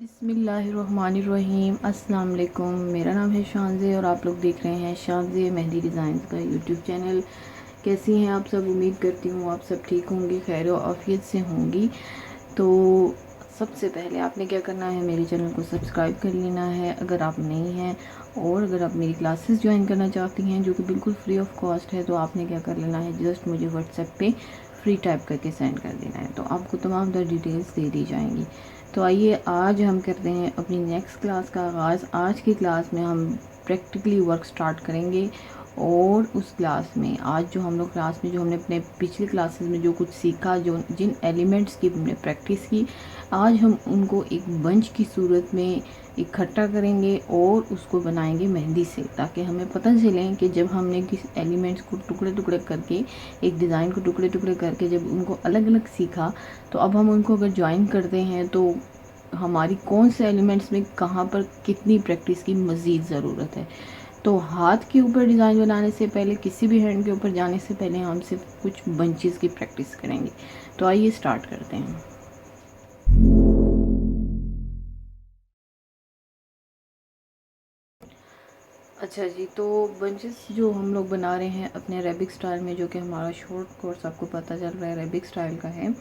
बिस्मिल्लाहिर्रहमानिर्रहीम अस्सलाम वालेकुम। मेरा नाम है शानज़े और आप लोग देख रहे हैं शानज़े मेहंदी डिज़ाइंस का यूट्यूब चैनल। कैसी हैं आप सब? उम्मीद करती हूँ आप सब ठीक होंगी, खैर और आफियत से होंगी। तो सबसे पहले आपने क्या करना है, मेरे चैनल को सब्सक्राइब कर लेना है अगर आप नई हैं, और अगर आप मेरी क्लासेस ज्वाइन करना चाहती हैं जो कि बिल्कुल फ्री ऑफ कॉस्ट है, तो आपने क्या कर लेना है, जस्ट मुझे व्हाट्सएप पे फ्री टाइप करके सेंड कर देना है, तो आपको तमाम तर डिटेल्स दे दी जाएंगी। तो आइए आज हम करते हैं अपनी नेक्स्ट क्लास का आगाज़। आज की क्लास में हम प्रैक्टिकली वर्क स्टार्ट करेंगे, और उस क्लास में आज जो हम लोग क्लास में जो हमने अपने पिछली क्लासेस में जो कुछ सीखा, जो जिन एलिमेंट्स की हमने प्रैक्टिस की, आज हम उनको एक बंच की सूरत में इकट्ठा करेंगे और उसको बनाएंगे मेहंदी से, ताकि हमें पता चले कि जब हमने किस एलिमेंट्स को टुकड़े टुकड़े करके, एक डिज़ाइन को टुकड़े टुकड़े करके जब उनको अलग अलग सीखा, तो अब हम उनको अगर ज्वाइन करते हैं तो हमारी कौन से एलिमेंट्स में कहाँ पर कितनी प्रैक्टिस की मज़ीद ज़रूरत है। तो हाथ के ऊपर डिज़ाइन बनाने से पहले, किसी भी हैंड के ऊपर जाने से पहले हम सिर्फ कुछ बंचेस की प्रैक्टिस करेंगे। तो आइए स्टार्ट करते हैं। अच्छा जी, तो बंचेस जो हम लोग बना रहे हैं अपने अरेबिक स्टाइल में, जो कि हमारा शॉर्ट कोर्स आपको पता चल रहा है अरेबिक स्टाइल का है,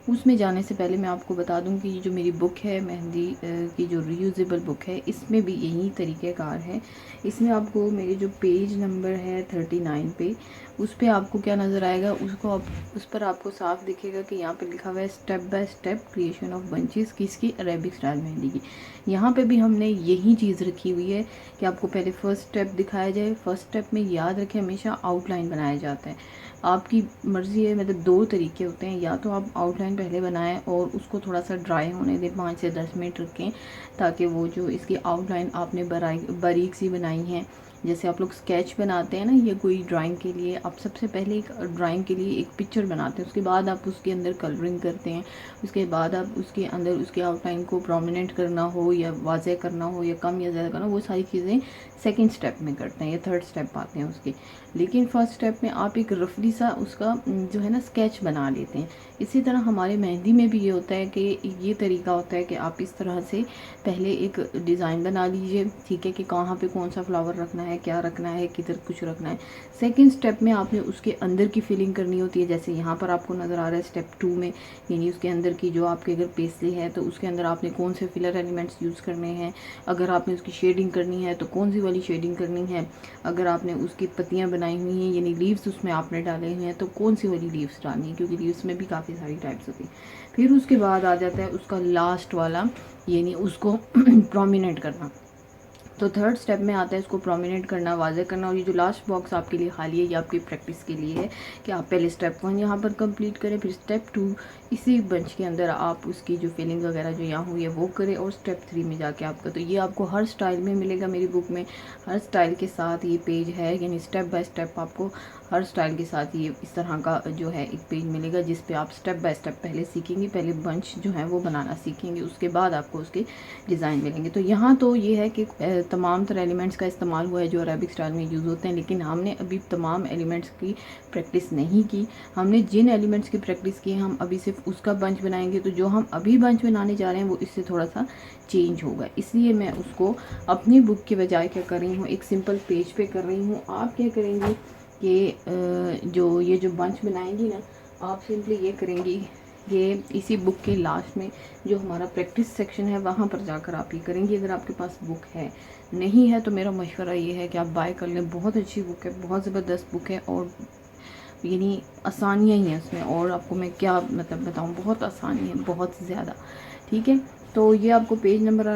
उसमें जाने से पहले मैं आपको बता दूं कि ये जो मेरी बुक है मेहंदी की जो रीयूजेबल बुक है, इसमें भी यही तरीक़ेकार है। इसमें आपको मेरे जो पेज नंबर है 39 पे, उस पर आपको क्या नज़र आएगा, उसको आप उस पर आपको साफ दिखेगा कि यहाँ पे लिखा हुआ है step by step creation of bunches, किसकी, अरेबिक स्टाइल मेहंदी की। यहाँ पे भी हमने यही चीज़ रखी हुई है कि आपको पहले फ़र्स्ट स्टेप दिखाया जाए। फर्स्ट स्टेप में याद रखें हमेशा आउटलाइन बनाया जाता है। आपकी मर्ज़ी है, मतलब दो तरीके होते हैं, या तो आप आउटलाइन पहले बनाएं और उसको थोड़ा सा ड्राई होने दें, 5 से 10 मिनट रखें, ताकि वो जो इसकी आउटलाइन आपने बारीक सी बनाई है, जैसे आप लोग स्केच बनाते हैं ना, ये कोई ड्राइंग के लिए आप सबसे पहले एक ड्राइंग के लिए एक पिक्चर बनाते हैं, उसके बाद आप उसके अंदर कलरिंग करते हैं, उसके बाद आप उसके अंदर उसके आउटलाइन को प्रोमिनेंट करना हो या वाज़े करना हो या कम या ज़्यादा करना हो, वो सारी चीज़ें सेकंड स्टेप में करते हैं या थर्ड स्टेप आते हैं उसके। लेकिन फर्स्ट स्टेप में आप एक रफली सा उसका जो है ना स्केच बना लेते हैं। इसी तरह हमारे मेहंदी में भी ये होता है कि ये तरीका होता है कि आप इस तरह से पहले एक डिज़ाइन बना लीजिए, ठीक है, कि कहाँ पे कौन सा फ्लावर रखना है, क्या रखना है, किधर कुछ रखना है। सेकंड स्टेप में आपने उसके अंदर की फिलिंग करनी होती है, जैसे यहाँ पर आपको नज़र आ रहा है स्टेप 2 में, यानी उसके अंदर की जो आपके अगर पेस्टली है तो उसके अंदर आपने कौन से फिलर एलिमेंट्स यूज़ करने हैं, अगर आपने उसकी शेडिंग करनी है तो कौन सी वाली शेडिंग करनी है, अगर आपने उसकी पत्तियाँ बनाई हुई हैं यानी लीव्स उसमें आपने डाले हुए हैं तो कौन सी वाली लीव्स डालनी है, क्योंकि लीव्स में भी काफ़ी सारी टाइप्स होती हैं। फिर उसके बाद आ जाता है उसका लास्ट वाला, यानी उसको प्रोमिनेंट करना। तो थर्ड स्टेप में आता है इसको प्रोमिनेंट करना, वाज़े करना, और ये जो लास्ट बॉक्स आपके लिए खाली है ये आपकी प्रैक्टिस के लिए है कि आप पहले स्टेप 1 यहाँ पर कंप्लीट करें, फिर स्टेप 2 इसी बंच के अंदर आप उसकी जो फिलिंग वगैरह जो यहाँ हुई है वो करें, और स्टेप 3 में जाके आपका, तो ये आपको हर स्टाइल में मिलेगा मेरी बुक में। हर स्टाइल के साथ ये पेज है, यानी स्टेप बाय स्टेप आपको हर स्टाइल के साथ ये इस तरह का जो है एक पेज मिलेगा, जिस पे आप स्टेप बाय स्टेप पहले सीखेंगे, पहले बंच जो है वो बनाना सीखेंगे, उसके बाद आपको उसके डिज़ाइन मिलेंगे। तो यहाँ तो ये है कि तमाम तरह एलिमेंट्स का इस्तेमाल हुआ है जो अरेबिक स्टाइल में यूज़ होते हैं, लेकिन हमने अभी तमाम एलिमेंट्स की प्रैक्टिस नहीं की। हमने जिन एलिमेंट्स की प्रैक्टिस की हम अभी सिर्फ उसका बंच बनाएंगे, तो जो हम अभी बंच बनाने जा रहे हैं वो इससे थोड़ा सा चेंज होगा, इसलिए मैं उसको अपनी बुक के बजाय क्या कर रही हूँ, एक सिंपल पेज पे कर रही हूँ। आप क्या करेंगे कि जो ये जो बंच बनाएंगी ना, आप सिंपली ये करेंगी, ये इसी बुक के लास्ट में जो हमारा प्रैक्टिस सेक्शन है वहाँ पर जाकर आप ये करेंगी। अगर आपके पास बुक है, नहीं है तो मेरा मशवरा ये है कि आप बाय कर लें, बहुत अच्छी बुक है, बहुत ज़बरदस्त बुक है, और यानी आसानियाँ ही हैं उसमें, और आपको मैं क्या मतलब बताऊँ, बहुत आसानी है, बहुत ज़्यादा, ठीक है। तो ये आपको पेज नंबर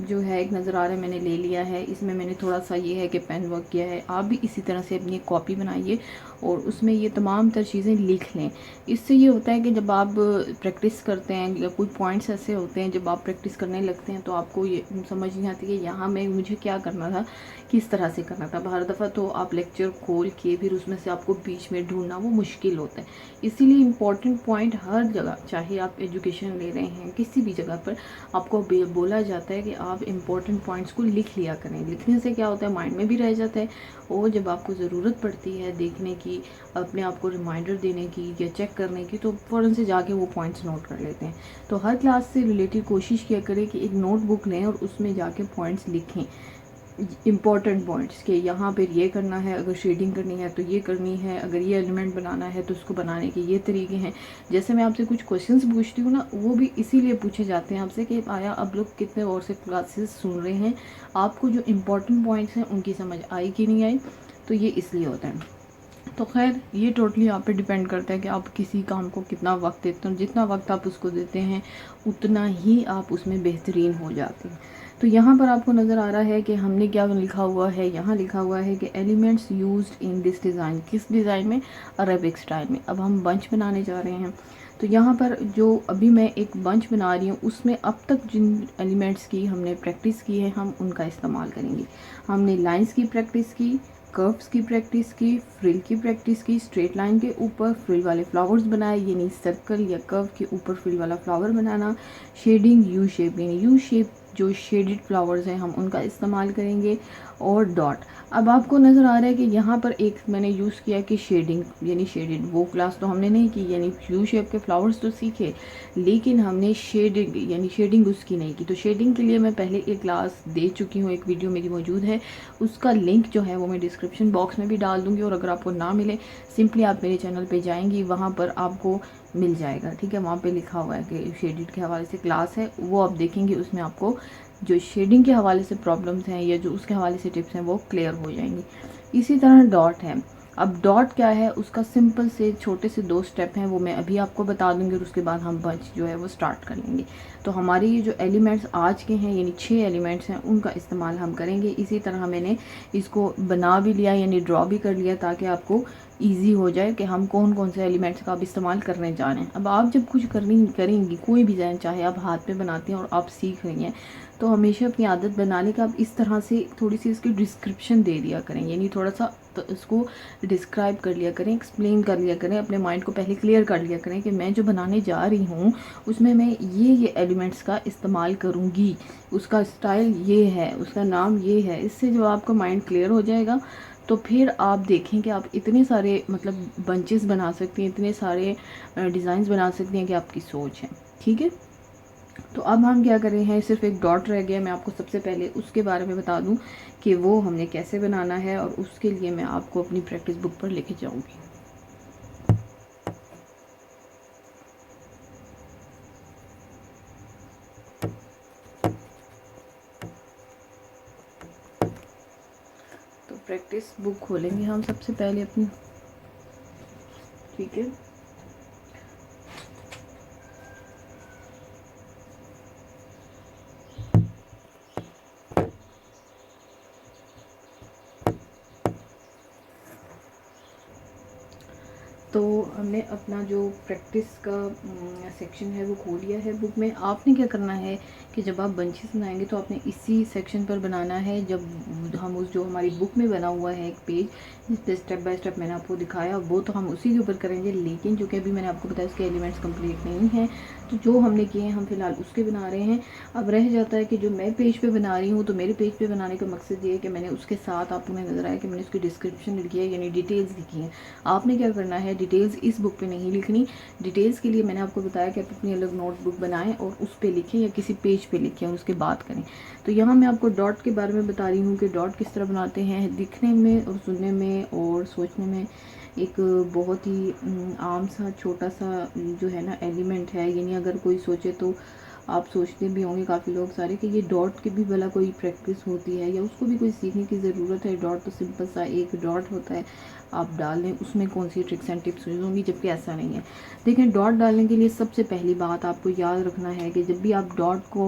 जो है एक नज़र आ रहा है, मैंने ले लिया है। इसमें मैंने थोड़ा सा ये है कि पेन वर्क किया है, आप भी इसी तरह से अपनी कॉपी बनाइए और उसमें ये तमाम तर चीज़ें लिख लें। इससे ये होता है कि जब आप प्रैक्टिस करते हैं या कोई पॉइंट्स ऐसे होते हैं, जब आप प्रैक्टिस करने लगते हैं तो आपको ये समझ नहीं आती कि यहाँ में मुझे क्या करना था, किस तरह से करना था। हर दफ़ा तो आप लेक्चर खोल के फिर उसमें से आपको बीच में ढूंढना वो मुश्किल होता है। इसीलिए इम्पॉर्टेंट पॉइंट हर जगह, चाहे आप एजुकेशन ले रहे हैं किसी भी जगह पर, आपको बोला जाता है कि आप इम्पॉर्टेंट पॉइंट्स को लिख लिया करें। लिखने से क्या होता है, माइंड में भी रह जाता है, और जब आपको ज़रूरत पड़ती है देखने की, अपने आप को रिमाइंडर देने की या चेक करने की, तो फ़ौरन से जाके वो पॉइंट्स नोट कर लेते हैं। तो हर क्लास से रिलेटेड कोशिश किया करें कि एक नोटबुक लें और उसमें जाके पॉइंट्स लिखें, इम्पॉर्टेंट पॉइंट्स कि यहाँ पर ये करना है, अगर शेडिंग करनी है तो ये करनी है, अगर ये एलिमेंट बनाना है तो उसको बनाने के ये तरीके हैं। जैसे मैं आपसे कुछ क्वेश्चंस पूछती हूँ ना, वो भी इसीलिए पूछे जाते हैं आपसे कि आया अब लोग कितने और से क्लासेस सुन रहे हैं, आपको जो इम्पोर्टेंट पॉइंट्स हैं उनकी समझ आई कि नहीं आई, तो ये इसलिए होता है। तो खैर ये टोटली आप पे डिपेंड करता है कि आप किसी काम को कितना वक्त देते हो, जितना वक्त आप उसको देते हैं उतना ही आप उसमें बेहतरीन हो जाते हैं। तो यहाँ पर आपको नज़र आ रहा है कि हमने क्या लिखा हुआ है, यहाँ लिखा हुआ है कि elements used in this design, किस डिज़ाइन में, अरेबिक स्टाइल में। अब हम बंच बनाने जा रहे हैं, तो यहाँ पर जो अभी मैं एक बंच बना रही हूँ उसमें अब तक जिन एलिमेंट्स की हमने प्रैक्टिस की है हम उनका इस्तेमाल करेंगे। हमने लाइंस की प्रैक्टिस की, कर्व्स की प्रैक्टिस की, फ्रिल की प्रैक्टिस की, स्ट्रेट लाइन के ऊपर फ्रिल वाले फ्लावर्स बनाए, यानी सर्कल या कर्व के ऊपर फ्रिल वाला फ्लावर बनाना, शेडिंग, यू शेप, यानी यू शेप जो शेडेड फ्लावर्स हैं हम उनका इस्तेमाल करेंगे, और डॉट। अब आपको नज़र आ रहा है कि यहाँ पर एक मैंने यूज़ किया कि शेडिंग, यानी शेडेड, वो क्लास तो हमने नहीं की, यानी यू शेप के फ्लावर्स तो सीखे लेकिन हमने शेडिंग यानी शेडिंग उसकी नहीं की। तो शेडिंग के लिए मैं पहले एक क्लास दे चुकी हूँ, एक वीडियो मेरी मौजूद है, उसका लिंक जो है वो मैं डिस्क्रिप्शन बॉक्स में भी डाल दूँगी, और अगर आपको ना मिले सिंपली आप मेरे चैनल पर जाएंगी, वहाँ पर आपको मिल जाएगा, ठीक है। वहाँ पे लिखा हुआ है कि शेडिंग के हवाले से क्लास है, वो आप देखेंगे, उसमें आपको जो शेडिंग के हवाले से प्रॉब्लम्स हैं या जो उसके हवाले से टिप्स हैं वो क्लियर हो जाएंगी। इसी तरह डॉट है। अब डॉट क्या है, उसका सिंपल से छोटे से 2 स्टेप हैं, वो मैं अभी आपको बता दूंगी, और उसके बाद हम बंच जो है वो स्टार्ट कर लेंगे। तो हमारे ये जो एलिमेंट्स आज के हैं, यानी 6 एलिमेंट्स हैं, उनका इस्तेमाल हम करेंगे। इसी तरह मैंने इसको बना भी लिया, यानी ड्रॉ भी कर लिया, ताकि आपको ईजी हो जाए कि हम कौन कौन से एलिमेंट्स का आप इस्तेमाल करने जा रहे हैं। अब आप जब कुछ करेंगी कोई भी डिज़ाइन, चाहे आप हाथ में बनाती हैं और आप सीख रही हैं, तो हमेशा अपनी आदत बनाने का आप इस तरह से थोड़ी सी इसकी डिस्क्रिप्शन दे दिया करें, यानी थोड़ा सा तो इसको डिस्क्राइब कर लिया करें, एक्सप्लेन कर लिया करें, अपने माइंड को पहले क्लियर कर लिया करें कि मैं जो बनाने जा रही हूँ उसमें मैं ये एलिमेंट्स का इस्तेमाल करूँगी, उसका स्टाइल ये है, उसका नाम ये है। इससे जो आपका माइंड क्लियर हो जाएगा तो फिर आप देखें कि आप इतने सारे मतलब बंचेस बना सकती हैं, इतने सारे डिज़ाइंस बना सकती हैं कि आपकी सोच है, ठीक है। तो अब हम क्या कर रहे हैं, सिर्फ एक डॉट रह गया, मैं आपको सबसे पहले उसके बारे में बता दूं कि वो हमने कैसे बनाना है, और उसके लिए मैं आपको अपनी प्रैक्टिस बुक पर लेके जाऊंगी। तो प्रैक्टिस बुक खोलेंगे हम सबसे पहले अपनी, ठीक है। तो हमने अपना जो प्रैक्टिस का सेक्शन है वो खोल लिया है बुक में। आपने क्या करना है कि जब आप बंचेस बनाएंगे तो आपने इसी सेक्शन पर बनाना है, जब हम उस जो हमारी बुक में बना हुआ है एक पेज जिस पे स्टेप बाय स्टेप मैंने आपको दिखाया, वो तो हम उसी के ऊपर करेंगे, लेकिन जो कि अभी मैंने आपको बताया उसके एलिमेंट्स कंप्लीट नहीं हैं, तो जो हमने किए हैं हम फिलहाल उसके बना रहे हैं। अब रह जाता है कि जो मैं पेज पे बना रही हूँ, तो मेरे पेज पे बनाने का मकसद ये है कि मैंने उसके साथ, आपको नज़र आया कि मैंने उसकी डिस्क्रिप्शन लिखी है, यानी डिटेल्स लिखी है। आपने क्या करना है, डिटेल्स इस बुक पे नहीं लिखनी। डिटेल्स के लिए मैंने आपको बताया कि आप अपनी अलग नोटबुक बनाएं और उस पर लिखें, या किसी पेज पे लिखें और उसके बात करें। तो यहाँ मैं आपको डॉट के बारे में बता रही हूँ कि डॉट किस तरह बनाते हैं। दिखने में और सुनने में और सोचने में एक बहुत ही आम सा छोटा सा जो है ना एलिमेंट है, यानी अगर कोई सोचे तो आप सोचते भी होंगे काफ़ी लोग सारे कि ये डॉट की भी भला कोई प्रैक्टिस होती है या उसको भी कोई सीखने की ज़रूरत है। डॉट तो सिंपल सा एक डॉट होता है, आप डाल दें, उसमें कौन सी ट्रिक्स एंड टिप्स यूज़ होंगी, जबकि ऐसा नहीं है। देखें, डॉट डालने के लिए सबसे पहली बात आपको याद रखना है कि जब भी आप डॉट को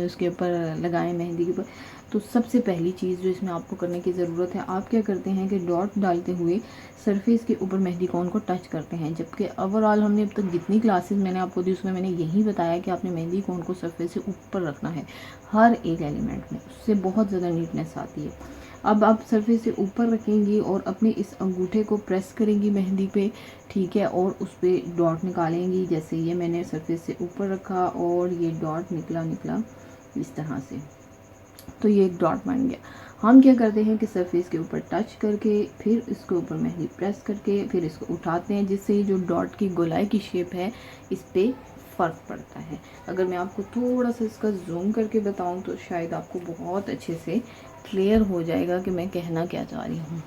उसके ऊपर लगाएं, मेहंदी के ऊपर, तो सबसे पहली चीज़ जो इसमें आपको करने की ज़रूरत है, आप क्या करते हैं कि डॉट डालते हुए सरफेस के ऊपर मेहंदी कोन को टच करते हैं। जबकि ओवरऑल हमने अब तक जितनी क्लासेस मैंने आपको दी उसमें मैंने यही बताया कि आपने मेहंदी कोन को सरफेस से ऊपर रखना है हर एक एलिमेंट में, उससे बहुत ज़्यादा नीटनेस आती है। अब आप सरफेस से ऊपर रखेंगी और अपने इस अंगूठे को प्रेस करेंगी मेहंदी पे, ठीक है, और उस पर डॉट निकालेंगी। जैसे ये मैंने सरफेस से ऊपर रखा और ये डॉट निकला इस तरह से, तो ये एक डॉट बन गया। हम क्या करते हैं कि सरफेस के ऊपर टच करके फिर इसके ऊपर मेहंदी प्रेस करके फिर इसको उठाते हैं, जिससे जो डॉट की गोलाई की शेप है इस पर फ़र्क पड़ता है। अगर मैं आपको थोड़ा सा इसका जूम करके बताऊं तो शायद आपको बहुत अच्छे से क्लियर हो जाएगा कि मैं कहना क्या चाह रही हूँ।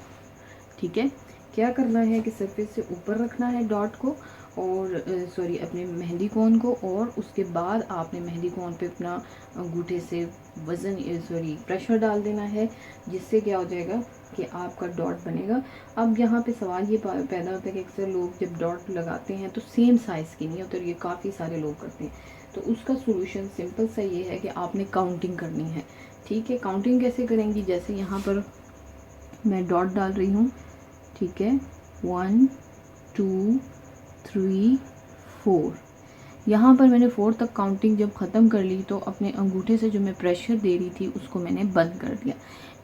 ठीक है, क्या करना है कि सरफेस से ऊपर रखना है डॉट को और सॉरी अपने मेहंदी कोन को, और उसके बाद आपने मेहंदी कोन पे अपना अंगूठे से वज़न सॉरी प्रेशर डाल देना है, जिससे क्या हो जाएगा कि आपका डॉट बनेगा। अब यहाँ पे सवाल ये पैदा होता है कि अक्सर लोग जब डॉट लगाते हैं तो सेम साइज़ की नहीं होती, और ये काफ़ी सारे लोग करते हैं। तो उसका सोल्यूशन सिंपल सा ये है कि आपने काउंटिंग करनी है। ठीक है, काउंटिंग कैसे करेंगी, जैसे यहाँ पर मैं डॉट डाल रही हूँ, ठीक है, 1 2 3 4। यहाँ पर मैंने 4 तक काउंटिंग जब ख़त्म कर ली तो अपने अंगूठे से जो मैं प्रेशर दे रही थी उसको मैंने बंद कर दिया।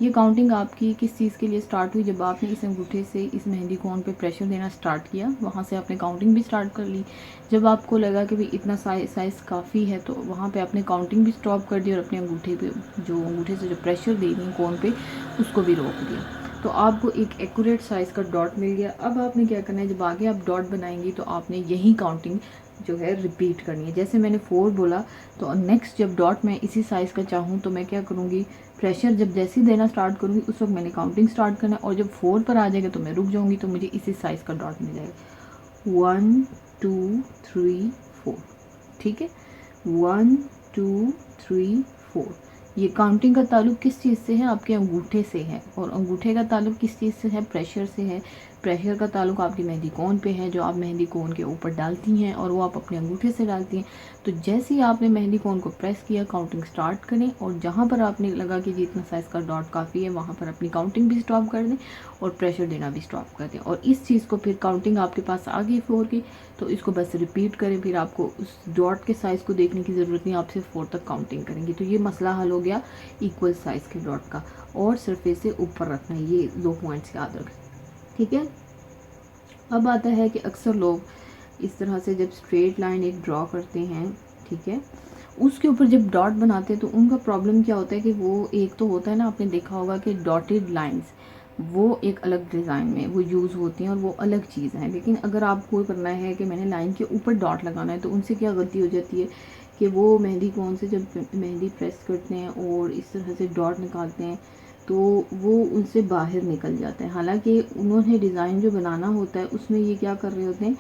ये काउंटिंग आपकी किस चीज़ के लिए स्टार्ट हुई, जब आपने इस अंगूठे से इस मेहंदी कोन पे प्रेशर देना स्टार्ट किया, वहाँ से आपने काउंटिंग भी स्टार्ट कर ली। जब आपको लगा कि भाई इतना साइज़ काफ़ी है तो वहाँ पे आपने काउंटिंग भी स्टॉप कर दी और अपने अंगूठे पे जो अंगूठे से जो प्रेशर दे रही कोन पे उसको भी रोक दिया। तो आपको एक एक्यूरेट साइज़ का डॉट मिल गया। अब आपने क्या करना है, जब आगे आप डॉट बनाएंगी तो आपने यही काउंटिंग जो है रिपीट करनी है। जैसे मैंने 4 बोला तो नेक्स्ट जब डॉट मैं इसी साइज़ का चाहूँ तो मैं क्या करूँगी, प्रेशर जब जैसे ही देना स्टार्ट करूँगी उस वक्त मैंने काउंटिंग स्टार्ट करना है, और जब 4 पर आ जाएगा तो मैं रुक जाऊँगी, तो मुझे इसी साइज़ का डॉट मिल जाएगा। 1 2 3 4। ठीक है, 1 2 3 4। ये काउंटिंग का ताल्लुक किस चीज़ से है, आपके अंगूठे से है, और अंगूठे का ताल्लुक किस चीज़ से है, प्रेशर से है। प्रेशर का ताल्लुक आपकी मेहंदी कोन पे है, जो आप मेहंदी कोन के ऊपर डालती हैं और वो आप अपने अंगूठे से डालती हैं। तो जैसे ही आपने मेहंदी कोन को प्रेस किया, काउंटिंग स्टार्ट करें, और जहाँ पर आपने लगा कि जितना साइज़ का डॉट काफ़ी है वहाँ पर अपनी काउंटिंग भी स्टॉप कर दें और प्रेशर देना भी स्टॉप कर दें। और इस चीज़ को फिर काउंटिंग आपके पास आ गई 4 की, तो इसको बस रिपीट करें, फिर आपको उस डॉट के साइज़ को देखने की ज़रूरत नहीं, आप सिर्फ 4 तक काउंटिंग करेंगे। तो ये मसला हल हो गया इक्वल साइज़ के डॉट का, और सरफेस से ऊपर रखना है, ये 2 पॉइंट्स याद रखें। ठीक है, अब आता है कि अक्सर लोग इस तरह से जब स्ट्रेट लाइन एक ड्रॉ करते हैं, ठीक है, उसके ऊपर जब डॉट बनाते हैं तो उनका प्रॉब्लम क्या होता है कि वो एक तो होता है ना, आपने देखा होगा कि डॉटेड लाइंस वो एक अलग डिज़ाइन में वो यूज़ होती हैं और वो अलग चीज़ है। लेकिन अगर आपको करना है कि मैंने लाइन के ऊपर डॉट लगाना है, तो उनसे क्या गलती हो जाती है कि वो मेहंदी कोन से जब मेहंदी प्रेस करते हैं और इस तरह से डॉट निकालते हैं तो वो उनसे बाहर निकल जाता है। हालांकि उन्होंने डिज़ाइन जो बनाना होता है उसमें ये क्या कर रहे होते हैं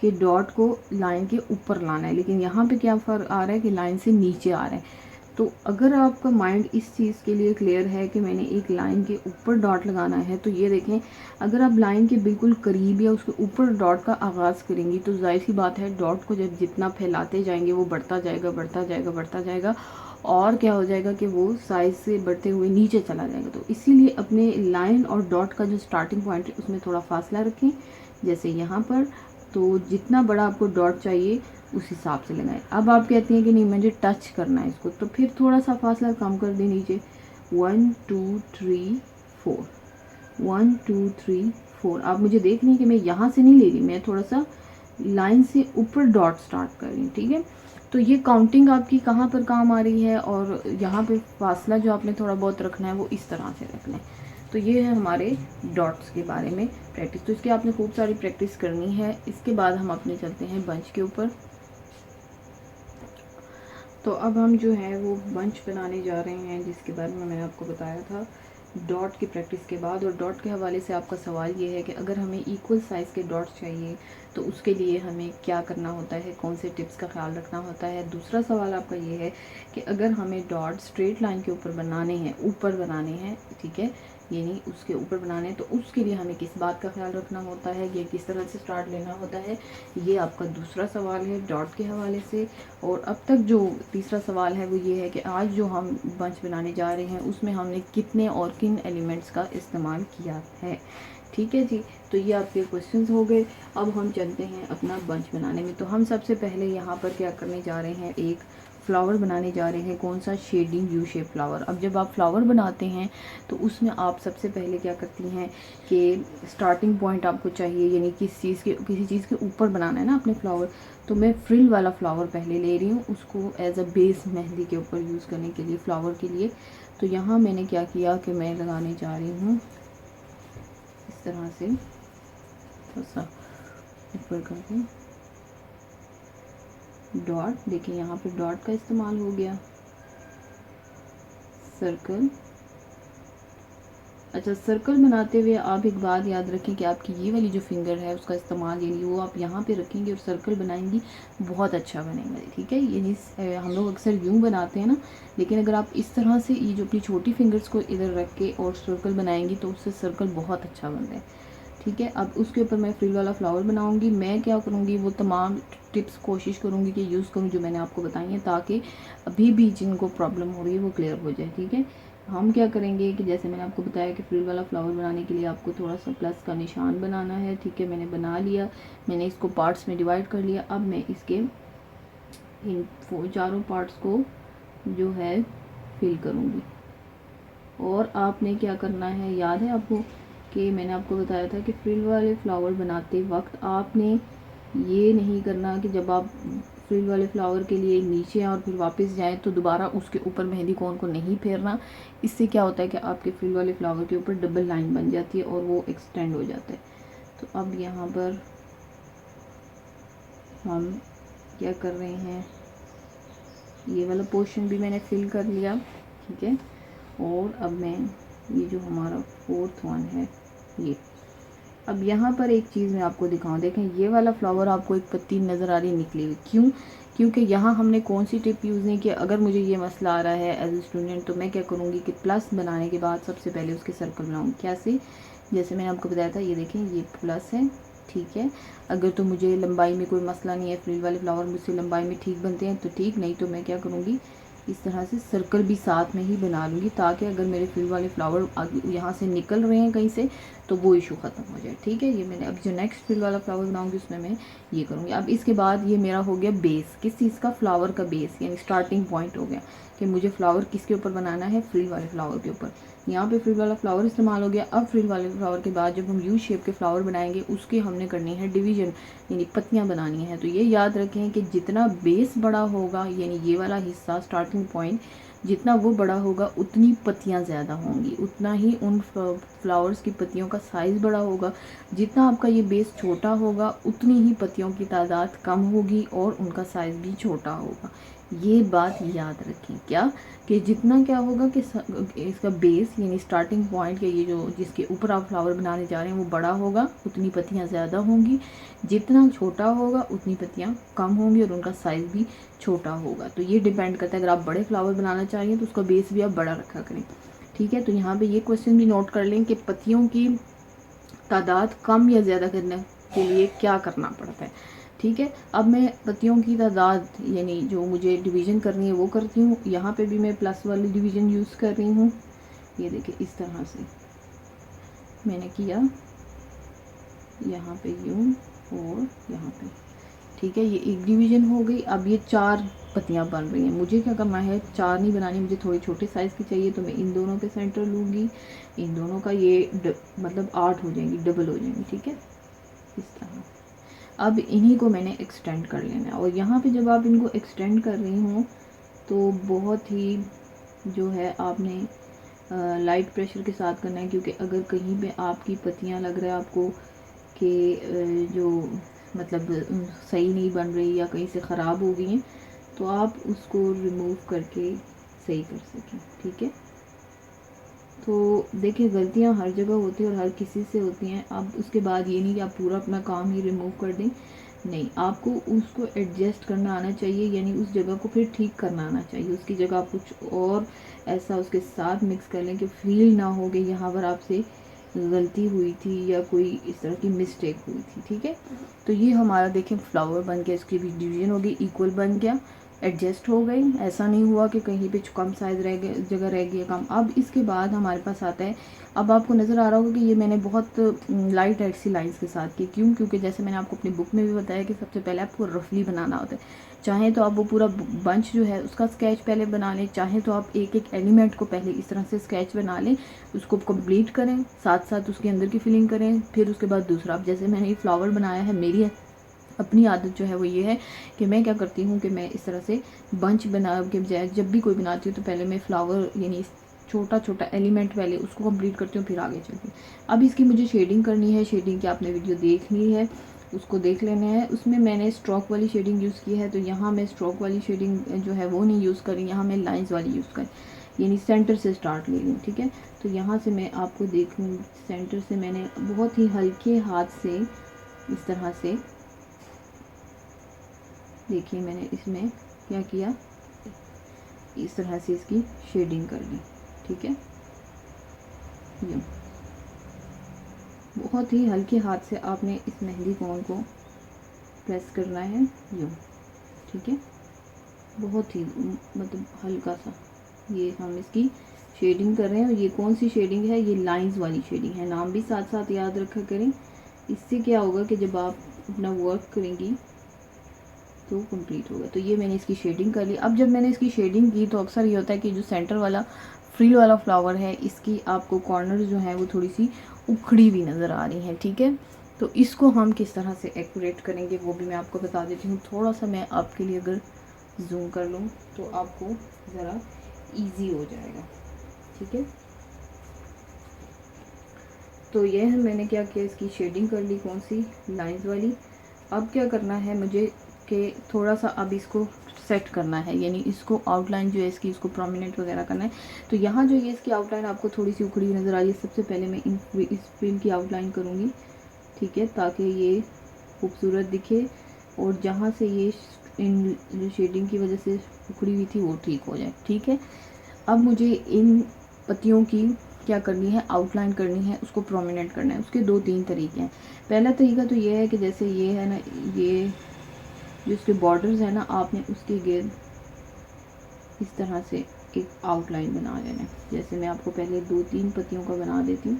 कि डॉट को लाइन के ऊपर लाना है, लेकिन यहाँ पे क्या फ़र्क आ रहा है कि लाइन से नीचे आ रहा है। तो अगर आपका माइंड इस चीज़ के लिए क्लियर है कि मैंने एक लाइन के ऊपर डॉट लगाना है, तो ये देखें, अगर आप लाइन के बिल्कुल करीब या उसके ऊपर डॉट का आगाज़ करेंगी तो जाहिर सी बात है डॉट को जब जितना फैलाते जाएंगे वो बढ़ता जाएगा बढ़ता जाएगा बढ़ता जाएगा, और क्या हो जाएगा कि वो साइज़ से बढ़ते हुए नीचे चला जाएगा। तो इसीलिए अपने लाइन और डॉट का जो स्टार्टिंग पॉइंट है उसमें थोड़ा फासला रखें, जैसे यहाँ पर। तो जितना बड़ा आपको डॉट चाहिए उस हिसाब से लगाएं। अब आप कहते हैं कि नहीं मुझे टच करना है इसको, तो फिर थोड़ा सा फासला कम कर दें नीचे, 1 2 3 4, 1 2 3 4। आप मुझे देख लें कि मैं यहाँ से नहीं ले रही, मैं थोड़ा सा लाइन से ऊपर डॉट स्टार्ट कर रही हूँ। ठीक है, तो ये काउंटिंग आपकी कहाँ पर काम आ रही है, और यहाँ पे फासला जो आपने थोड़ा बहुत रखना है वो इस तरह से रखना है। तो ये है हमारे डॉट्स के बारे में प्रैक्टिस। तो इसकी आपने खूब सारी प्रैक्टिस करनी है। इसके बाद हम अपने चलते हैं बंच के ऊपर। तो अब हम जो है वो बंच बनाने जा रहे हैं, जिसके बारे में मैंने आपको बताया था डॉट की प्रैक्टिस के बाद। और डॉट के हवाले से आपका सवाल ये है कि अगर हमें इक्वल साइज़ के डॉट्स चाहिए तो उसके लिए हमें क्या करना होता है, कौन से टिप्स का ख्याल रखना होता है। दूसरा सवाल आपका ये है कि अगर हमें डॉट स्ट्रेट लाइन के ऊपर बनाने हैं, ऊपर बनाने हैं, ठीक है, ये नहीं उसके ऊपर बनाने हैं, तो उसके लिए हमें किस बात का ख्याल रखना होता है, ये किस तरह से स्टार्ट लेना होता है, ये आपका दूसरा सवाल है डॉट के हवाले से। और अब तक जो तीसरा सवाल है वो ये है कि आज जो हम बंच बनाने जा रहे हैं उसमें हमने कितने और किन एलिमेंट्स का इस्तेमाल किया है। ठीक है जी, तो ये आपके क्वेश्चंस हो गए। अब हम चलते हैं अपना बंच बनाने में। तो हम सबसे पहले यहाँ पर क्या करने जा रहे हैं, एक फ्लावर बनाने जा रहे हैं, कौन सा, शेडिंग यू शेप फ्लावर। अब जब आप फ्लावर बनाते हैं तो उसमें आप सबसे पहले क्या करती हैं कि स्टार्टिंग पॉइंट आपको चाहिए, यानी किसी चीज़ के ऊपर बनाना है ना अपने फ्लावर, तो मैं फ्रिल वाला फ्लावर पहले ले रही हूँ, उसको एज अ बेस मेहंदी के ऊपर यूज़ करने के लिए, फ्लावर के लिए। तो यहाँ मैंने क्या किया कि मैं लगाने जा रही हूँ इस तरह से थोड़ा सा ऊपर करके डॉट। देखिए यहाँ पे डॉट का इस्तेमाल हो गया, सर्कल। अच्छा, सर्कल बनाते हुए आप एक बात याद रखें कि आपकी ये वाली जो फिंगर है उसका इस्तेमाल, यानी वो आप यहाँ पे रखेंगे और सर्कल बनाएंगी, बहुत अच्छा बनेगा, ठीक है। यानी हम लोग अक्सर यूँ बनाते हैं ना, लेकिन अगर आप इस तरह से ये जो अपनी छोटी फिंगर्स को इधर रख के और सर्कल बनाएंगी तो उससे सर्कल बहुत अच्छा बनता है, ठीक है। अब उसके ऊपर मैं फ्रिल वाला फ्लावर बनाऊंगी। मैं क्या करूँगी, वो तमाम टिप्स कोशिश करूँगी कि यूज़ करूँ जो मैंने आपको बताई हैं, ताकि अभी भी जिनको प्रॉब्लम हो रही है वो क्लियर हो जाए, ठीक है। हम क्या करेंगे कि जैसे मैंने आपको बताया कि फ्रिल वाला फ्लावर बनाने के लिए आपको थोड़ा सा प्लस का निशान बनाना है, ठीक है। मैंने बना लिया, मैंने इसको पार्ट्स में डिवाइड कर लिया। अब मैं इसके इन चारों पार्ट्स को जो है फिल करूँगी। और आपने क्या करना है, याद है आपको कि मैंने आपको बताया था कि फ्रिल वाले फ्लावर बनाते वक्त आपने ये नहीं करना कि जब आप फ्रिल वाले फ्लावर के लिए नीचे आए और फिर वापस जाएं तो दोबारा उसके ऊपर मेहंदी कोन को नहीं फेरना। इससे क्या होता है कि आपके फ्रिल वाले फ्लावर के ऊपर डबल लाइन बन जाती है और वो एक्सटेंड हो जाता है। तो अब यहाँ पर हम क्या कर रहे हैं, ये वाला पोर्शन भी मैंने फिल कर लिया, ठीक है। और अब मैं ये जो हमारा फोर्थ वन है ये, अब यहाँ पर एक चीज़ मैं आपको दिखाऊं, देखें ये वाला फ्लावर आपको एक पत्ती नज़र आ रही है निकली हुई, क्यों, क्योंकि यहाँ हमने कौन सी टिप यूज़ नहीं किया। अगर मुझे ये मसला आ रहा है एज ए स्टूडेंट तो मैं क्या करूँगी कि प्लस बनाने के बाद सबसे पहले उसके सर्कल बनाऊँगी। कैसे, जैसे मैंने आपको बताया था, ये देखें ये प्लस है, ठीक है। अगर तो मुझे लंबाई में कोई मसला नहीं है, फ्रिल वाले फ्लावर मुझसे लंबाई में ठीक बनते हैं तो ठीक, नहीं तो मैं क्या करूँगी इस तरह से सर्कल भी साथ में ही बना लूँगी, ताकि अगर मेरे फ्रिल वाले फ्लावर यहाँ से निकल रहे हैं कहीं से तो वो इशू ख़त्म हो जाए, ठीक है। ये मैंने अभी जो नेक्स्ट फ्रिल वाला फ्लावर बनाऊँगी उसमें मैं ये करूँगी। अब इसके बाद ये मेरा हो गया बेस, किस चीज़ का, फ्लावर का बेस, यानी स्टार्टिंग पॉइंट हो गया कि मुझे फ्लावर किसके ऊपर बनाना है, फ्रिल वाले फ्लावर के ऊपर। यहाँ पे फ्रिल वाला फ्लावर इस्तेमाल हो गया। अब फ्रिल वाले फ्लावर के बाद जब हम यू शेप के फ्लावर बनाएंगे उसके हमने करनी है डिवीजन, यानी पत्तियाँ बनानी है। तो ये याद रखें कि जितना बेस बड़ा होगा, यानी ये वाला हिस्सा स्टार्टिंग पॉइंट जितना वो बड़ा होगा उतनी पत्तियाँ ज़्यादा होंगी, उतना ही उन फ्लावर्स की पत्तियों का साइज़ बड़ा होगा। जितना आपका ये बेस छोटा होगा उतनी ही पत्तियों की तादाद कम होगी और उनका साइज़ भी छोटा होगा। ये बात याद रखें, क्या कि जितना क्या होगा कि इसका बेस यानी स्टार्टिंग पॉइंट के ये जो जिसके ऊपर आप फ्लावर बनाने जा रहे हैं वो बड़ा होगा, उतनी पत्तियाँ ज़्यादा होंगी। जितना छोटा होगा उतनी पत्तियाँ कम होंगी और उनका साइज़ भी छोटा होगा। तो ये डिपेंड करता है, अगर आप बड़े फ्लावर बनाना चाहिए तो उसका बेस भी आप बड़ा रखा करें, ठीक है। तो यहाँ पे ये क्वेश्चन भी नोट कर लें कि पत्तियों की तादाद कम या ज़्यादा करने के लिए क्या करना पड़ता है, ठीक है। अब मैं पत्तियों की तादाद यानी जो मुझे डिवीज़न करनी है वो करती हूँ। यहाँ पे भी मैं प्लस वाली डिवीज़न यूज़ कर रही हूँ। ये देखिए इस तरह से मैंने किया, यहाँ पे यूँ और यहाँ पे, ठीक है। ये एक डिवीज़न हो गई। अब ये 4 पत्तियाँ बन रही हैं, मुझे क्या करना है, 4 नहीं बनानी, मुझे थोड़ी छोटे साइज़ की चाहिए। तो मैं इन दोनों के सेंटर लूँगी, इन दोनों का ये मतलब 8 हो जाएंगी, डबल हो जाएंगी, ठीक है, इस तरह। अब इन्हीं को मैंने एक्सटेंड कर लेना है। और यहाँ पे जब आप इनको एक्सटेंड कर रही हों तो बहुत ही जो है आपने लाइट प्रेशर के साथ करना है, क्योंकि अगर कहीं पे आपकी पत्तियाँ लग रहा है आपको कि जो मतलब सही नहीं बन रही या कहीं से ख़राब हो गई हैं तो आप उसको रिमूव करके सही कर सकें, ठीक है। तो देखिए गलतियां हर जगह होती हैं और हर किसी से होती हैं। अब उसके बाद ये नहीं कि आप पूरा अपना काम ही रिमूव कर दें, नहीं, आपको उसको एडजस्ट करना आना चाहिए, यानी उस जगह को फिर ठीक करना आना चाहिए। उसकी जगह आप कुछ और ऐसा उसके साथ मिक्स कर लें कि फील ना हो कि यहाँ पर आपसे गलती हुई थी या कोई इस तरह की मिस्टेक हुई थी, ठीक है। तो ये हमारा देखें फ्लावर बन गया, इसकी भी डिवीजन हो गई, इक्वल बन गया। एडजस्ट हो गई। ऐसा नहीं हुआ कि कहीं पे कम साइज़ रह गए, जगह रह गई है कम। अब इसके बाद हमारे पास आता है, अब आपको नज़र आ रहा होगा कि ये मैंने बहुत लाइट ऐसी लाइंस के साथ की। क्यों? क्योंकि जैसे मैंने आपको अपनी बुक में भी बताया कि सबसे पहले आपको रफली बनाना होता है। चाहे तो आप वो पूरा बंच जो है उसका स्केच पहले बना लें, चाहे तो आप एक एक एलिमेंट को पहले इस तरह से स्केच बना लें, उसको कंप्लीट करें, साथ साथ उसके अंदर की फिलिंग करें, फिर उसके बाद दूसरा। अब जैसे मैंने ये फ्लावर बनाया है, मेरी अपनी आदत जो है वो ये है कि मैं क्या करती हूँ कि मैं इस तरह से बंच बना के बजाय जब भी कोई बनाती हूँ तो पहले मैं फ्लावर यानी छोटा छोटा एलिमेंट पहले उसको कंप्लीट करती हूँ, फिर आगे चलती हूँ। अब इसकी मुझे शेडिंग करनी है। शेडिंग की आपने वीडियो देख ली है, उसको देख लेना है। उसमें मैंने स्ट्रोक वाली शेडिंग यूज़ की है, तो यहाँ मैं स्ट्रोक वाली शेडिंग जो है वो नहीं यूज़ करी, यहाँ मैं लाइन्स वाली यूज़ करी, यानी सेंटर से स्टार्ट ले लूँ। ठीक है, तो यहाँ से मैं आपको देखूँ, सेंटर से मैंने बहुत ही हल्के हाथ से इस तरह से, देखिए मैंने इसमें क्या किया, इस तरह से इसकी शेडिंग कर दी। ठीक है, यूँ बहुत ही हल्के हाथ से आपने इस मेहंदी कोन को प्रेस करना है, यूँ। ठीक है, बहुत ही मतलब हल्का सा ये हम इसकी शेडिंग कर रहे हैं। और ये कौन सी शेडिंग है? ये लाइंस वाली शेडिंग है। नाम भी साथ साथ याद रखा करें। इससे क्या होगा कि जब आप अपना वर्क करेंगी तो कंप्लीट होगा। तो ये मैंने इसकी शेडिंग कर ली। अब जब मैंने इसकी शेडिंग की तो अक्सर ये होता है कि जो सेंटर वाला फ्रिल वाला फ्लावर है, इसकी आपको कॉर्नर जो है वो थोड़ी सी उखड़ी हुई नज़र आ रही है। ठीक है, तो इसको हम किस तरह से एक्यूरेट करेंगे वो भी मैं आपको बता देती हूँ। थोड़ा सा मैं आपके लिए अगर जूम कर लूँ तो आपको ज़रा ईजी हो जाएगा। ठीक है, तो ये है मैंने क्या किया, इसकी शेडिंग कर ली, कौन सी? लाइंस वाली। अब क्या करना है मुझे कि थोड़ा सा अब इसको सेट करना है, यानी इसको आउटलाइन जो है इसकी, इसको प्रोमिनेंट वगैरह करना है। तो यहाँ जो ये इसकी आउटलाइन आपको थोड़ी सी उखड़ी नज़र आ रही है, सबसे पहले मैं इस फ्रिल की आउटलाइन करूँगी। ठीक है, ताकि ये खूबसूरत दिखे और जहाँ से ये इन शेडिंग की वजह से उखड़ी हुई थी वो ठीक हो जाए। ठीक है, अब मुझे इन पत्तियों की क्या करनी है, आउटलाइन करनी है, उसको प्रोमिनेंट करना है। उसके 2-3 तरीके हैं। पहला तरीका तो ये है कि जैसे ये है ना, ये जो इसके बॉर्डर्स है ना, आपने उसके गिर्द इस तरह से एक आउटलाइन बना लेना है। जैसे मैं आपको पहले 2-3 पत्तियों का बना देती हूँ,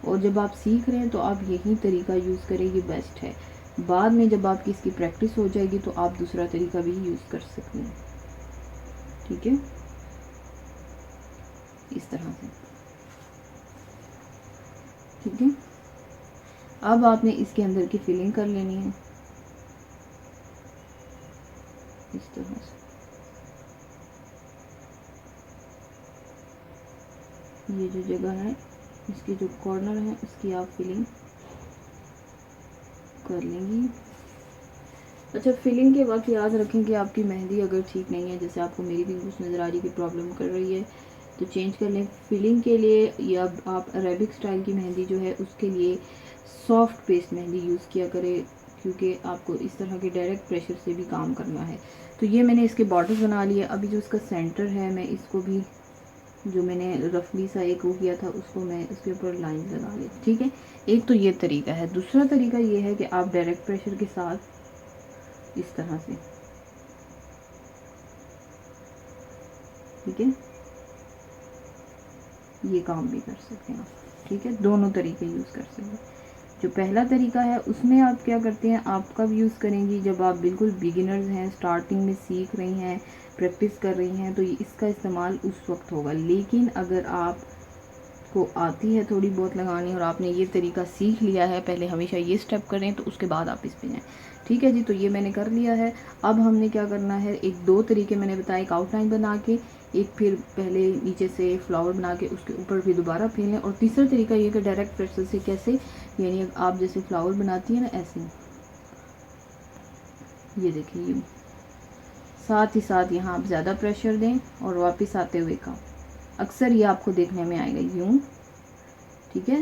और जब आप सीख रहे हैं तो आप यही तरीका यूज़ करें, ये बेस्ट है। बाद में जब आपकी इसकी प्रैक्टिस हो जाएगी तो आप दूसरा तरीका भी यूज़ कर सकते हैं। ठीक है, इस तरह से। ठीक है, अब आपने इसके अंदर की फिलिंग कर लेनी है इस तरह से। ये जो जगह है, इसके जो कॉर्नर है, इसकी आप फिलिंग कर लेंगी। अच्छा, फिलिंग के वक्त याद रखें कि आपकी मेहंदी अगर ठीक नहीं है, जैसे आपको मेरी भी कुछ नज़र आ रही है कि प्रॉब्लम कर रही है, तो चेंज कर लें। फिलिंग के लिए या आप अरेबिक स्टाइल की मेहंदी जो है उसके लिए सॉफ्ट पेस्ट मेहंदी यूज़ किया करें, क्योंकि आपको इस तरह के डायरेक्ट प्रेशर से भी काम करना है। तो ये मैंने इसके बॉर्डर्स बना लिए। अभी जो इसका सेंटर है, मैं इसको भी जो मैंने रफली सा एक वो किया था उसको मैं उसके ऊपर लाइन लगा ली। ठीक है, एक तो ये तरीका है। दूसरा तरीका ये है कि आप डायरेक्ट प्रेशर के साथ इस तरह से, ठीक है, ये काम भी कर सकते हैं आप। ठीक है, दोनों तरीके यूज़ कर सकते हैं। जो पहला तरीका है उसमें आप क्या करते हैं, आप कब यूज़ करेंगी? जब आप बिल्कुल बिगिनर्स हैं, स्टार्टिंग में सीख रही हैं, प्रैक्टिस कर रही हैं, तो इसका इस्तेमाल उस वक्त होगा। लेकिन अगर आप को आती है थोड़ी बहुत लगानी और आपने ये तरीका सीख लिया है, पहले हमेशा ये स्टेप करें तो उसके बाद आप इस पे जाएँ। ठीक है जी, तो ये मैंने कर लिया है। अब हमने क्या करना है, एक 2 तरीके मैंने बताए, एक आउटलाइन बना के, एक फिर पहले नीचे से फ्लावर बना के उसके ऊपर भी दोबारा फिर लें, और तीसरा तरीका ये कि डायरेक्ट प्रेशर से कैसे, यानी आप जैसे फ्लावर बनाती हैं ना ऐसे, ये देखिए, ये साथ ही साथ यहाँ आप ज़्यादा प्रेशर दें और वापस आते हुए कम। अक्सर ये आपको देखने में आएगा यूँ। ठीक है,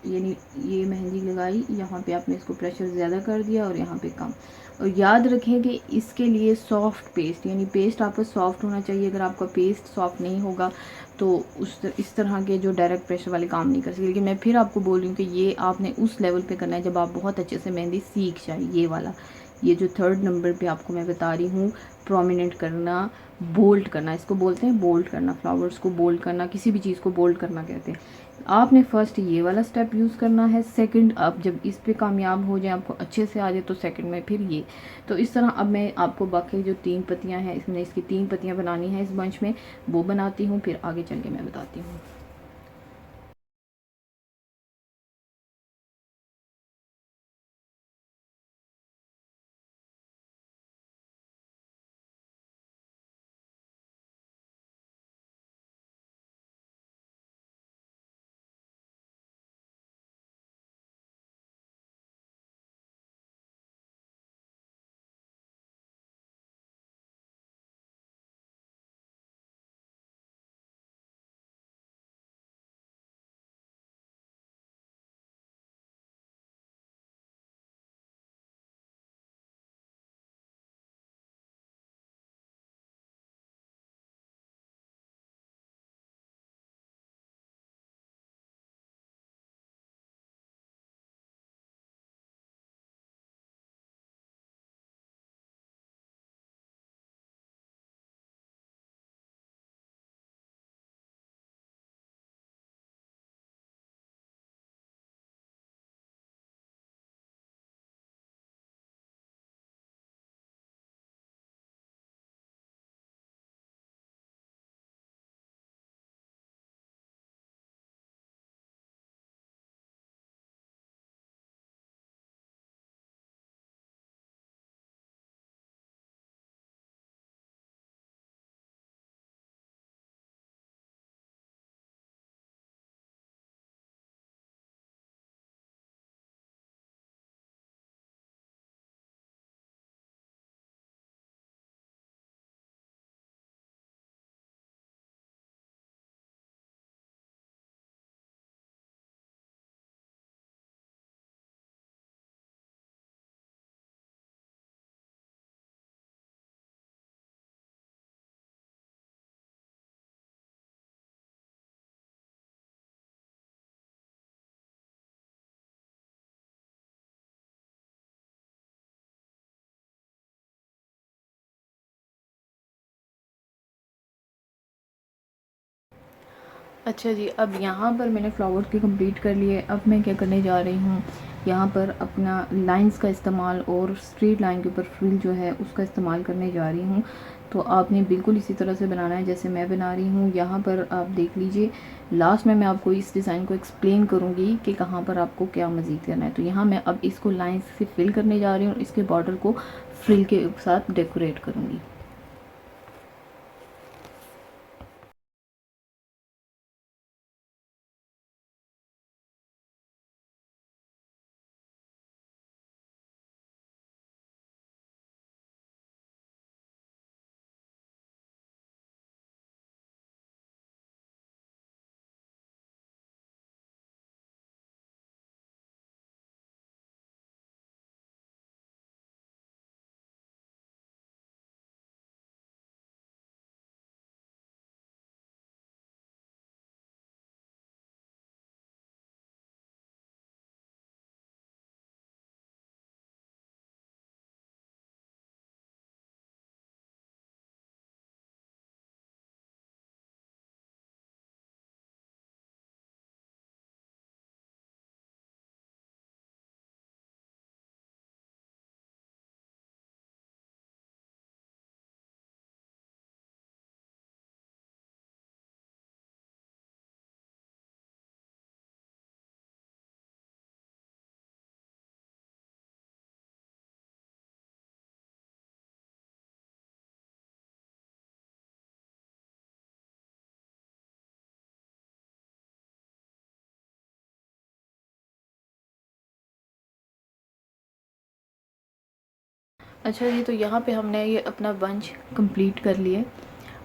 यानी ये मेहंदी लगाई, यहाँ पे आपने इसको प्रेशर ज़्यादा कर दिया और यहाँ पे कम। और याद रखें कि इसके लिए सॉफ्ट पेस्ट, यानी पेस्ट आपका सॉफ्ट होना चाहिए। अगर आपका पेस्ट सॉफ्ट नहीं होगा तो इस तरह के जो डायरेक्ट प्रेशर वाले काम नहीं कर सकते। लेकिन मैं फिर आपको बोल रही हूँ कि ये आपने उस लेवल पे करना है जब आप बहुत अच्छे से मेहंदी सीख जाए। ये वाला ये जो थर्ड नंबर पे आपको मैं बता रही हूँ, प्रोमिनेंट करना, बोल्ड करना, इसको बोलते हैं बोल्ड करना, फ्लावर्स को बोल्ड करना, किसी भी चीज़ को बोल्ड करना कहते हैं। आपने फर्स्ट ये वाला स्टेप यूज़ करना है। सेकंड, आप जब इस पे कामयाब हो जाए, आपको अच्छे से आ जाए, तो सेकंड में फिर ये। तो इस तरह अब मैं आपको बाकी जो 3 पत्तियां हैं, इसमें इसकी 3 पत्तियां बनानी है इस बंच में, वो बनाती हूँ, फिर आगे चल के मैं बताती हूँ। अच्छा जी, अब यहाँ पर मैंने फ्लावर्स के कंप्लीट कर लिए। अब मैं क्या करने जा रही हूँ, यहाँ पर अपना लाइंस का इस्तेमाल और स्ट्रेट लाइन के ऊपर फ्रिल जो है उसका इस्तेमाल करने जा रही हूँ। तो आपने बिल्कुल इसी तरह से बनाना है जैसे मैं बना रही हूँ। यहाँ पर आप देख लीजिए, लास्ट में मैं आपको इस डिज़ाइन को एक्सप्लेन करूँगी कि कहाँ पर आपको क्या मज़ीद करना है। तो यहाँ मैं अब इसको लाइन्स से फिल करने जा रही हूँ और इसके बॉर्डर को फ्रिल के साथ डेकोरेट करूँगी। अच्छा जी, तो यहाँ पे हमने ये अपना बंच कंप्लीट कर लिए।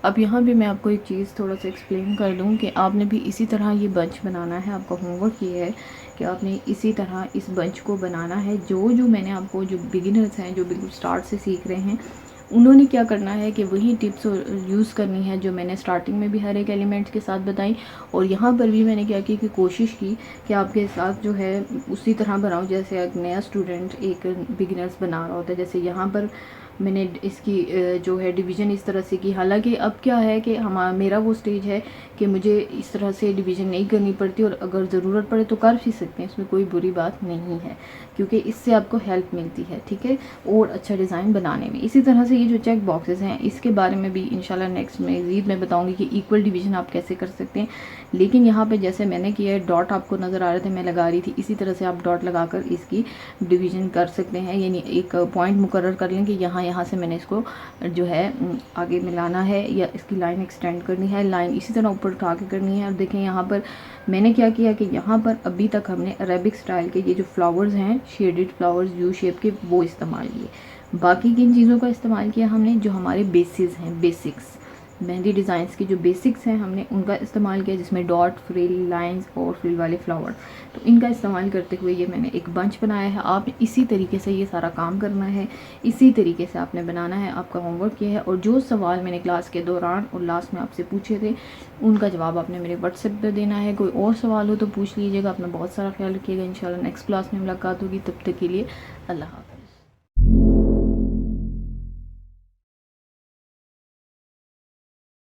अब यहाँ भी मैं आपको एक चीज़ थोड़ा सा एक्सप्लेन कर दूँ कि आपने भी इसी तरह ये बंच बनाना है। आपका होमवर्क ये है कि आपने इसी तरह इस बंच को बनाना है। जो जो मैंने आपको, जो बिगिनर्स हैं, जो बिल्कुल स्टार्ट से सीख रहे हैं, उन्होंने क्या करना है कि वही टिप्स यूज़ करनी है जो मैंने स्टार्टिंग में भी हर एक एलिमेंट्स के साथ बताई, और यहाँ पर भी मैंने क्या की कि कोशिश की कि आपके साथ जो है उसी तरह बनाऊँ जैसे एक नया स्टूडेंट एक बिगिनर्स बना रहा होता है। जैसे यहाँ पर मैंने इसकी जो है डिवीज़न इस तरह से की। हालांकि अब क्या है कि मेरा वो स्टेज है कि मुझे इस तरह से डिवीज़न नहीं करनी पड़ती, और अगर ज़रूरत पड़े तो कर भी सकते हैं, इसमें कोई बुरी बात नहीं है, क्योंकि इससे आपको हेल्प मिलती है, ठीक है, और अच्छा डिज़ाइन बनाने में। इसी तरह से ये जो चेक बॉक्सेस हैं इसके बारे में भी इंशाल्लाह नेक्स्ट मज़ीद मैं बताऊँगी कि इक्वल डिवीज़न आप कैसे कर सकते हैं। लेकिन यहाँ पे जैसे मैंने किया है, डॉट आपको नज़र आ रहे थे, मैं लगा रही थी, इसी तरह से आप डॉट लगाकर इसकी डिवीज़न कर सकते हैं। यानी एक पॉइंट मुकर्रर कर लें कि यहाँ से मैंने इसको जो है आगे मिलाना है या इसकी लाइन एक्सटेंड करनी है, लाइन इसी तरह ऊपर उठा के करनी है। और देखें यहाँ पर मैंने क्या किया कि यहाँ पर अभी तक हमने अरेबिक स्टाइल के ये जो फ्लावर्स हैं, शेडेड फ्लावर्स यू शेप के, वो इस्तेमाल किए। बाकी किन चीज़ों का इस्तेमाल किया हमने, जो हमारे बेसिस हैं, बेसिक्स मेहंदी डिज़ाइंस की जो बेसिक्स हैं हमने उनका इस्तेमाल किया, जिसमें डॉट, फ्रिल, लाइंस और फ्रिल वाले फ्लावर। तो इनका इस्तेमाल करते हुए ये मैंने एक बंच बनाया है। आपने इसी तरीके से ये सारा काम करना है, इसी तरीके से आपने बनाना है। आपका होमवर्क ये है, और जो सवाल मैंने क्लास के दौरान और लास्ट में आपसे पूछे थे उनका जवाब आपने मेरे व्हाट्सएप पर देना है। कोई और सवाल हो तो पूछ लीजिएगा। अपना बहुत सारा ख्याल रखिएगा। इंशाल्लाह नेक्स्ट क्लास में मुलाकात होगी, तब तक के लिए अल्लाह हाफ़िज़।